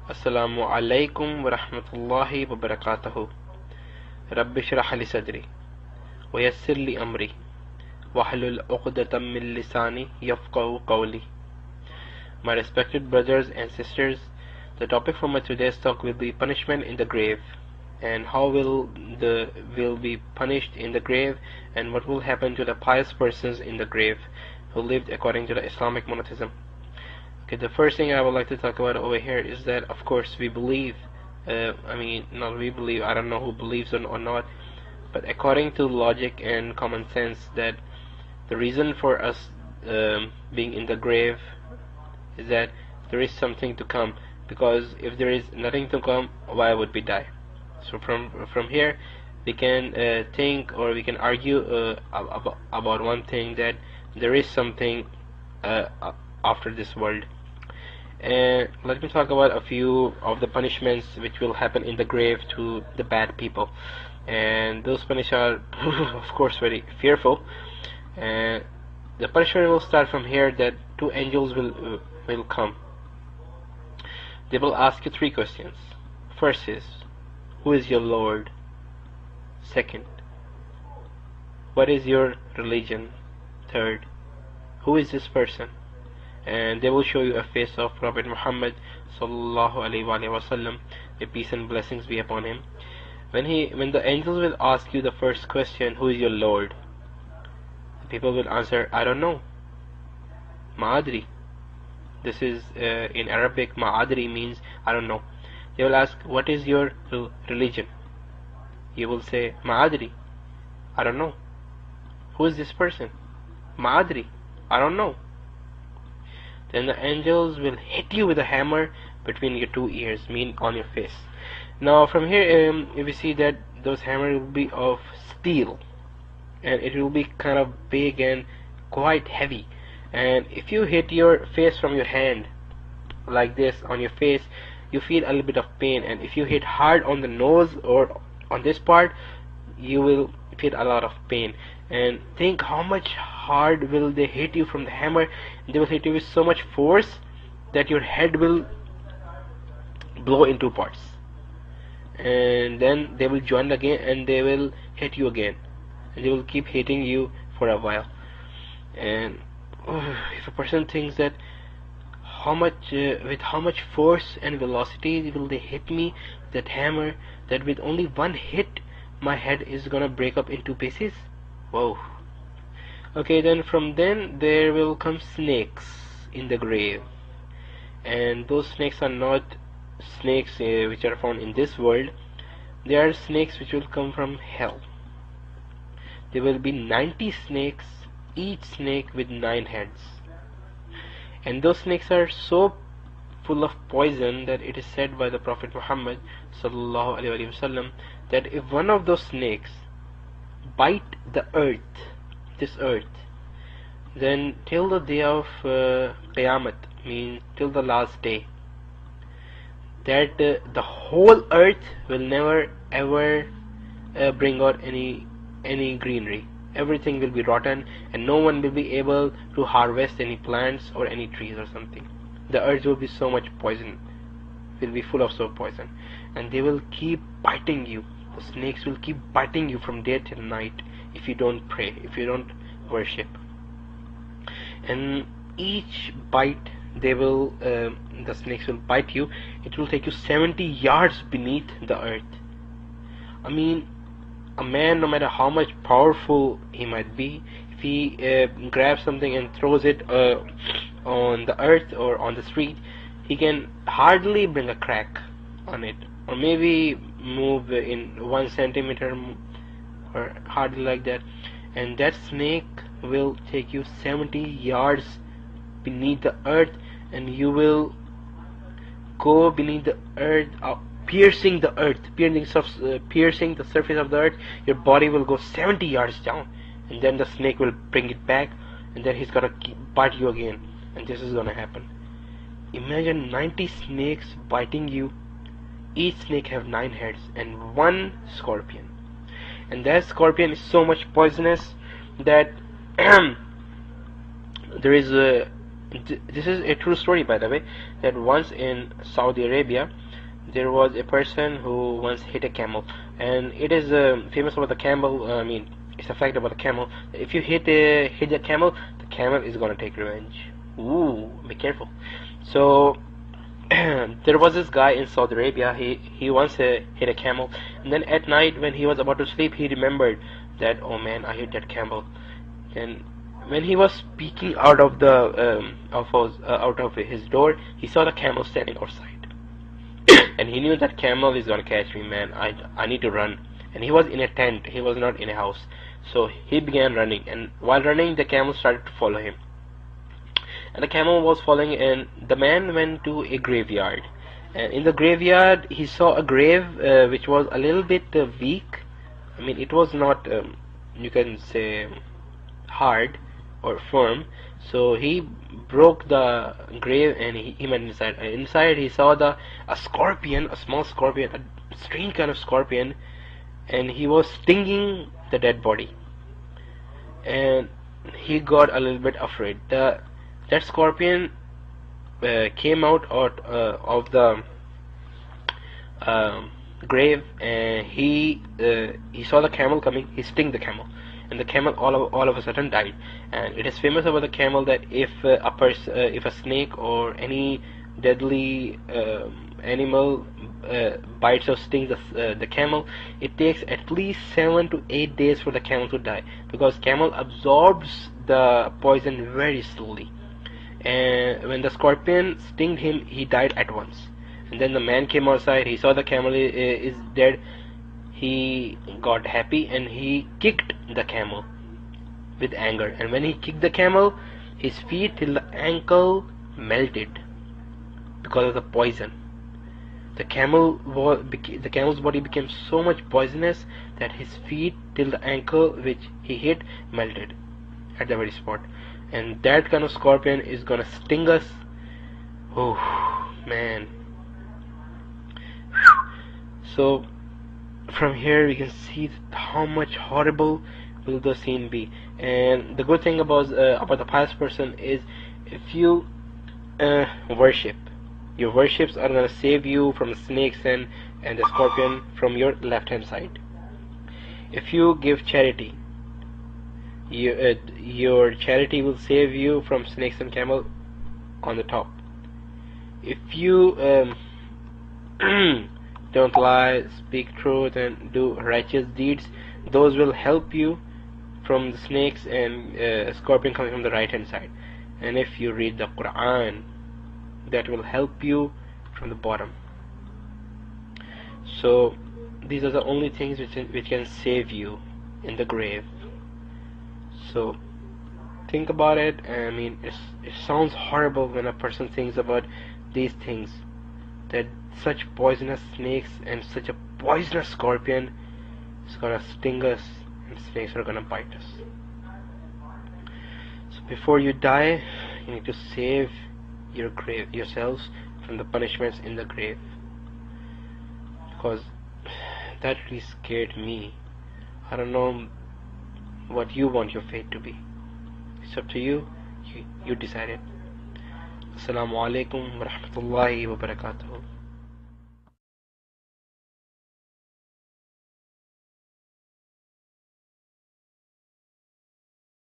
Assalamu alaikum wa rahmatullahi wa barakatuhu. Rabbi shrah li sadri wa yassir li amri wahlul uqdatam min lisani yafqahu qawli. My respected brothers and sisters, the topic for my today's talk will be punishment in the grave, and how will be punished in the grave, and what will happen to the pious persons in the grave who lived according to the Islamic monotheism. Okay, the first thing I would like to talk about over here is that, of course, we believe, not we believe, I don't know who believes or not, but according to logic and common sense, that the reason for us being in the grave is that there is something to come, because if there is nothing to come, why would we die? So from here we can think, or we can argue about one thing, that there is something after this world. And let me talk about a few of the punishments which will happen in the grave to the bad people, and those punishments are of course very fearful. And the punishment will start from here, that two angels will come. They will ask you three questions. First is, who is your Lord? Second, what is your religion? Third, who is this person? And they will show you a face of Prophet Muhammad sallallahu alaihi wasallam, may peace and blessings be upon him. When the angels will ask you the first question, who is your Lord? The people will answer, I don't know. Ma'adri. This is in Arabic, Ma'adri means I don't know. They will ask, what is your religion? You will say, Ma'adri, I don't know. Who is this person? Ma'adri, I don't know. Then the angels will hit you with a hammer between your two ears, mean on your face. Now from here we see that those hammers will be of steel, and it will be kind of big and quite heavy. And if you hit your face from your hand like this on your face, you feel a little bit of pain. And if you hit hard on the nose or on this part, you will feel a lot of pain. And think how much hard will they hit you from the hammer. They will hit you with so much force that your head will blow in two parts, and then they will join again and they will hit you again, and they will keep hitting you for a while. And if a person thinks that with how much force and velocity will they hit me with that hammer, that with only one hit my head is gonna break up into pieces. Whoa. Okay, then from then there will come snakes in the grave, and those snakes are not snakes which are found in this world. They are snakes which will come from hell. There will be 90 snakes, each snake with 9 heads, and those snakes are so full of poison that it is said by the Prophet Muhammad sallallahu alaihi wasallam that if one of those snakes bite the earth, this earth, then till the day of Qiyamah, means till the last day, that the whole earth will never ever bring out any greenery. Everything will be rotten, and no one will be able to harvest any plants or any trees or something. The earth will be so much poison, will be full of so poison, and they will keep biting you. The snakes will keep biting you from day till night if you don't pray, if you don't worship. And each bite, the snakes will bite you. It will take you 70 yards beneath the earth. I mean, a man, no matter how much powerful he might be, if he grabs something and throws it on the earth or on the street, he can hardly bring a crack on it, or maybe move in 1 centimeter, or hardly like that. And that snake will take you 70 yards beneath the earth, and you will go beneath the earth, piercing the earth, piercing the surface of the earth. Your body will go 70 yards down, and then the snake will bring it back, and then he's gonna bite you again, and this is gonna happen. Imagine 90 snakes biting you. Each snake have 9 heads and 1 scorpion, and that scorpion is so much poisonous that there is This is a true story, by the way, that once in Saudi Arabia there was a person who once hit a camel, and it is famous about the camel. I mean, it's a fact about the camel. If you hit a the camel is gonna take revenge. Ooh, be careful. So there was this guy in Saudi Arabia. He once hit a camel, and then at night when he was about to sleep, he remembered that, oh man, I hit that camel. And when he was speaking out of his door, he saw the camel standing outside, and he knew that camel is gonna catch me, man. I need to run. And he was in a tent. He was not in a house. So he began running, and while running, the camel started to follow him. And the camel was following, and the man went to a graveyard. And in the graveyard, he saw a grave which was a little bit weak. I mean, it was not, you can say, hard or firm. So he broke the grave and he went inside. And inside, he saw a scorpion, a small scorpion, a strange kind of scorpion, and he was stinging the dead body. And he got a little bit afraid. That scorpion came out of the grave, and he saw the camel coming. He stung the camel, and the camel all of a sudden died. And it is famous about the camel that if a snake or any deadly animal bites or stings the camel, it takes at least 7 to 8 days for the camel to die, because camel absorbs the poison very slowly. And when the scorpion stinged him, he died at once. And then the man came outside. He saw the camel is dead. He got happy and he kicked the camel with anger. And when he kicked the camel, his feet till the ankle melted because of the poison. The camel's body became so much poisonous that his feet till the ankle which he hit melted at the very spot. And that kind of scorpion is gonna sting us. Oh man. So from here we can see how much horrible will the scene be. And the good thing about the pious person is, if you worship, your worships are gonna save you from the snakes and the scorpion from your left hand side. If you give charity, your charity will save you from snakes and camel on the top. If you don't lie, speak truth, and do righteous deeds, those will help you from the snakes and scorpion coming from the right hand side. And if you read the Quran, that will help you from the bottom. So these are the only things which can save you in the grave. So think about it. I mean, it sounds horrible when a person thinks about these things, that such poisonous snakes and such a poisonous scorpion is gonna sting us, and snakes are gonna bite us. So before you die, you need to save yourselves from the punishments in the grave, because that really scared me. I don't know what you want your fate to be. It's up to you. You decide it. Assalamu alaikum wa rahmatullahi wa barakatuh.